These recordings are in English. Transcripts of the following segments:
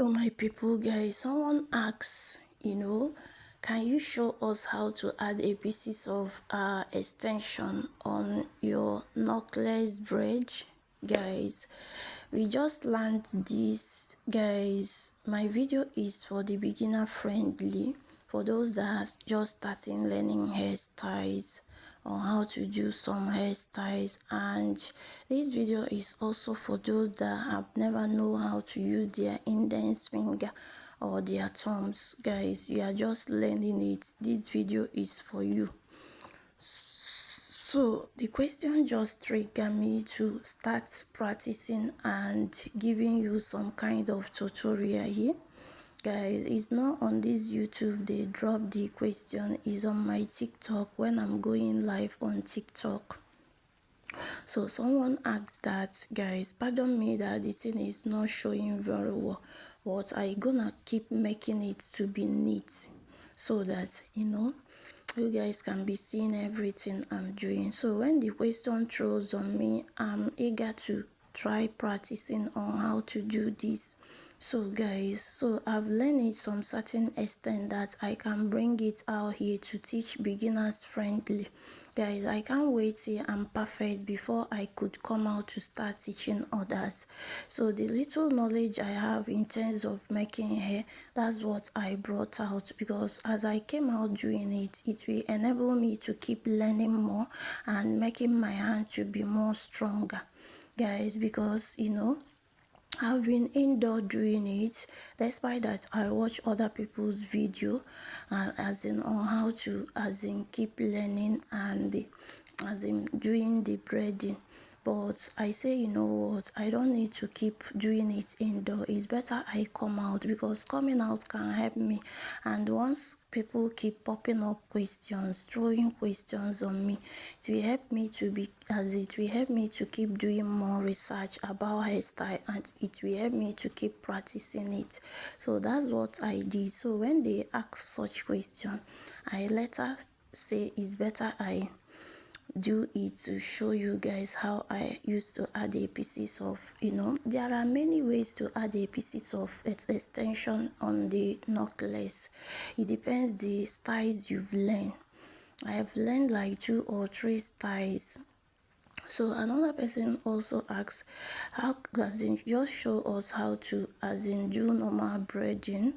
Hello my people, guys. Someone asks, can you show us how to add a pieces of extension on your Knotless braid? Guys, we just learned this. Guys, my video is for the beginner friendly, for those that are just starting learning hairstyles on how to do some hairstyles, and this video is also for those that have never know how to use their index finger or their thumbs. Guys, you are just learning it. This video is for you. So the question just triggered me to start practicing and giving you some kind of tutorial here. Guys, it's not on this YouTube they drop the question, it's on my TikTok when I'm going live on TikTok. So someone asked that, guys, pardon me that the thing is not showing very well, but I gonna keep making it to be neat so that you guys can be seeing everything I'm doing. So when the question throws on me, I'm eager to try practicing on how to do this. So guys, so I've learned it some certain extent that I can bring it out here to teach beginners friendly. Guys, I can't wait till I'm perfect before I could come out to start teaching others. So the little knowledge I have in terms of making hair, that's what I brought out, because as I came out doing it, it will enable me to keep learning more and making my hand to be more stronger. Guys, because I've been indoor doing it, despite that I watch other people's video as in on how to keep learning and doing the braiding. But I say, you know what, I don't need to keep doing it indoor. It's better I come out, because coming out can help me. And once people keep popping up questions, throwing questions on me, it will help me to be, it will help me to keep doing more research about hairstyle, and it will help me to keep practicing it. So that's what I did. So when they ask such question, I later say it's better I do it to show you guys how I used to add a pieces of, there are many ways to add a pieces of extension on the Knotless. It depends the styles you've learned. I have learned like 2 or 3 styles. So another person also asks, how just show us how to do normal braiding,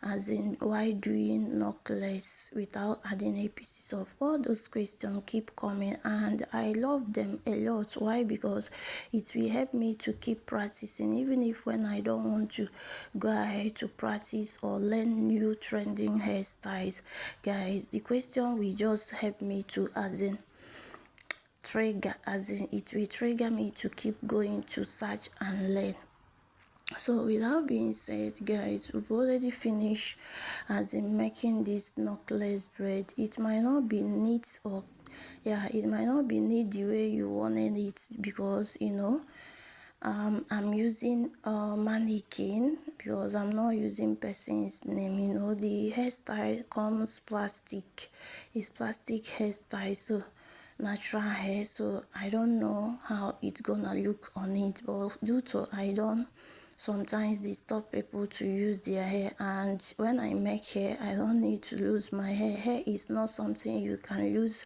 why doing Knotless without adding a pieces of. All those questions keep coming and I love them a lot. Why? Because it will help me to keep practicing, even if when I don't want to go ahead to practice or learn new trending hairstyles. Guys, the question will just help me to trigger, it will trigger me to keep going to search and learn. So without being said, guys, we've already finished making this Knotless braid. It might not be neat, or it might not be neat the way you wanted it, because I'm using a mannequin, because I'm not using person's name. The hairstyle comes plastic, it's plastic hairstyle, so natural hair, so I don't know how it's gonna look on it, but due to I don't sometimes disturb people to use their hair, and when I make hair I don't need to lose my hair. Hair is not something you can lose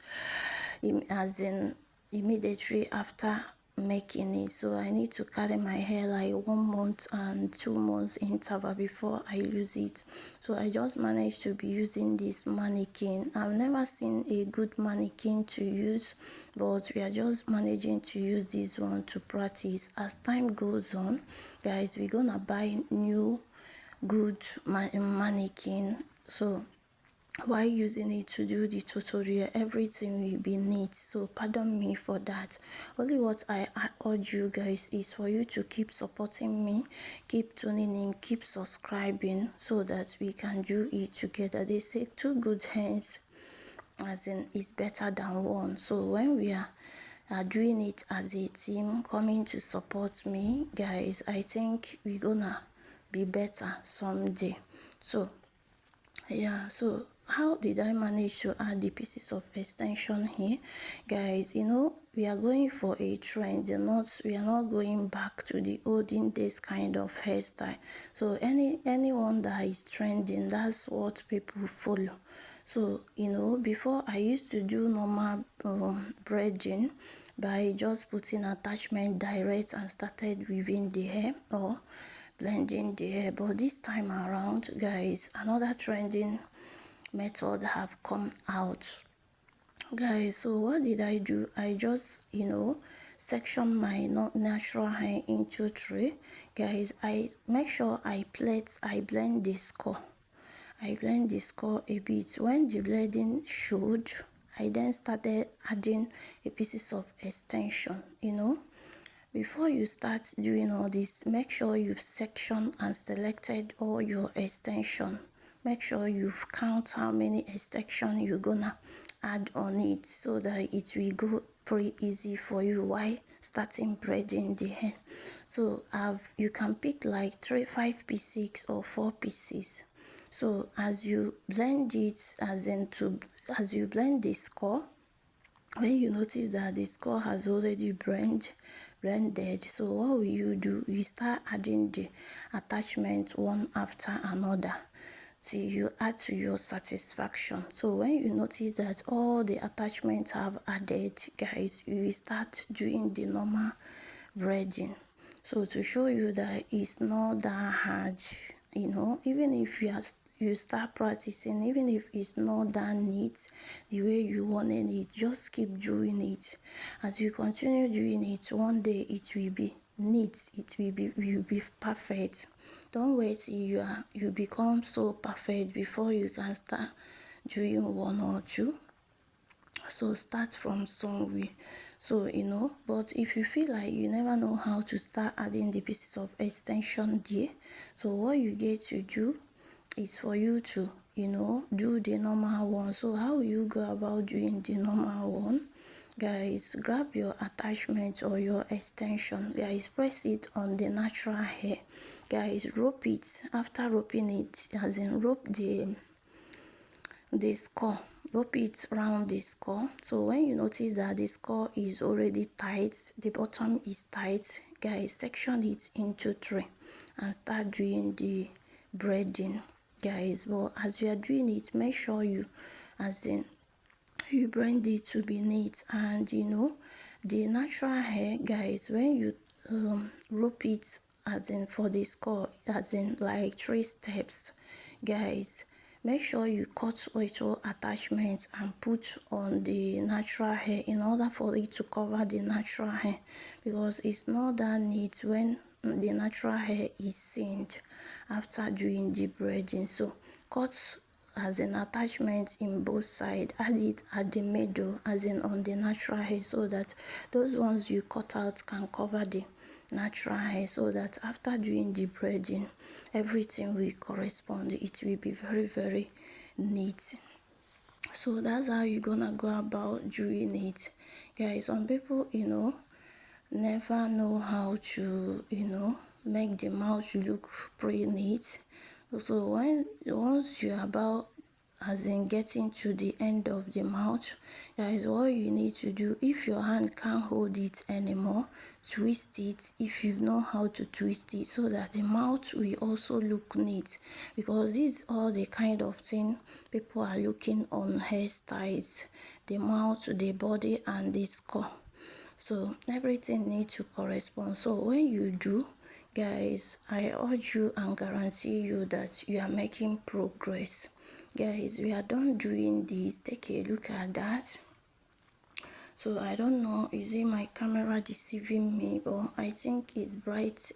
immediately after making it, so I need to carry my hair like 1 month and 2 months interval before I lose it. So I just managed to be using this mannequin. I've never seen a good mannequin to use, but we are just managing to use this one to practice. As time goes on, guys, we're gonna buy new good mannequin, so while using it to do the tutorial, everything will be neat. So pardon me for that. Only what I urge you guys is for you to keep supporting me, keep tuning in, keep subscribing, so that we can do it together. They say 2 good hands is better than 1. So when we are doing it as a team, coming to support me, guys, I think we're gonna be better someday. So so how did I manage to add the pieces of extension here? Guys, we are going for a trend, we are not going back to the olden days kind of hairstyle. So anyone that is trending, that's what people follow. So before I used to do normal braiding by just putting attachment direct and started weaving the hair or blending the hair. But this time around, guys, another trending method have come out, guys. So what did I do? I just section my natural hair into three. Guys, I make sure I blend the skull. I blend the skull a bit. When the blending showed, I then started adding a pieces of extension. Before you start doing all this, make sure you've sectioned and selected all your extension. Make sure you've count how many extension you're gonna add on it, so that it will go pretty easy for you while starting braiding the hair. So you can pick like 3, 5 pieces or 4 pieces. So as you blend it, as you blend the skull, when you notice that the skull has already blended, so what will you do? You start adding the attachment one after another till you add to your satisfaction. So when you notice that all the attachments have added, guys, you will start doing the normal braiding. So to show you that it's not that hard, even if you start practicing, even if it's not that neat the way you wanted it, just keep doing it. As you continue doing it, one day it will be neat, will be perfect. Don't wait till you become so perfect before you can start doing one or two. So start from somewhere. So but if you feel like you never know how to start adding the pieces of extension there, so what you get to do is for you to do the normal one. So how you go about doing the normal one? Guys, grab your attachment or your extension. Guys, press it on the natural hair. Guys, rope it. After roping it, as in rope the skull, rope it around the skull. So when you notice that the skull is already tight, the bottom is tight, guys, section it into 3 and start doing the braiding, guys. But as you are doing it, make sure you braid it to be neat. And the natural hair, guys, when you rope it, as in for the skull, as in like 3 steps, guys, make sure you cut little attachments and put on the natural hair in order for it to cover the natural hair, because it's not that neat when the natural hair is singed after doing the braiding. So cut as an attachment in both sides, add it at the middle, as in on the natural hair, so that those ones you cut out can cover the natural hair, so that after doing the braiding, everything will correspond. It will be very, very neat. So that's how you're gonna go about doing it, guys. Some people never know how to make the mouth look pretty neat. So once you're about as in getting to the end of the mouth, guys, what you need to do, if your hand can't hold it anymore, twist it if you know how to twist it, so that the mouth will also look neat, because these are the kind of thing people are looking on hairstyles: the mouth, the body, and the skull. So everything needs to correspond. So when you do, guys, I urge you and guarantee you that you are making progress. Guys, we are done doing this. Take a look at that. So I don't know, is it my camera deceiving me, but I think it's bright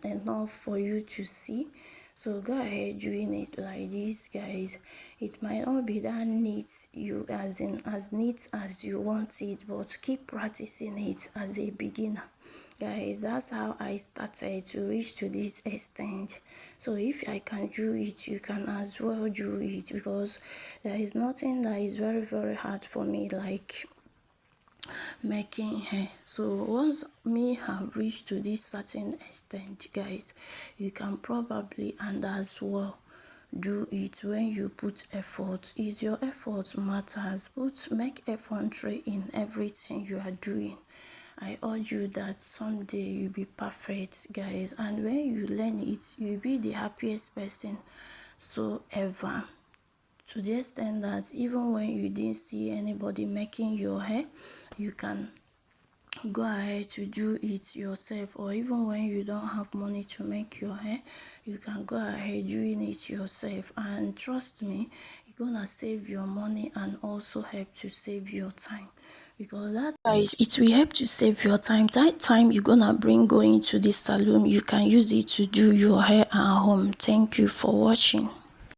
enough for you to see. So go ahead doing it like this, guys. It might not be that neat, as neat as you want it, but keep practicing it as a beginner. Guys, that's how I started to reach to this extent. So if I can do it, you can as well do it, because there is nothing that is very, very hard for me like making hair. So once me have reached to this certain extent, guys, you can probably and as well do it when you put effort. Is your effort matters. Make effrontery in everything you are doing. I urge you that someday you'll be perfect, guys, and when you learn it, you'll be the happiest person so ever. To the extent that even when you didn't see anybody making your hair, you can go ahead to do it yourself. Or even when you don't have money to make your hair, you can go ahead doing it yourself, and trust me, it's gonna save your money and also help to save your time, because that, guys, it will help to save your time. That time you're gonna bring going to the salon, you can use it to do your hair at home. Thank you for watching.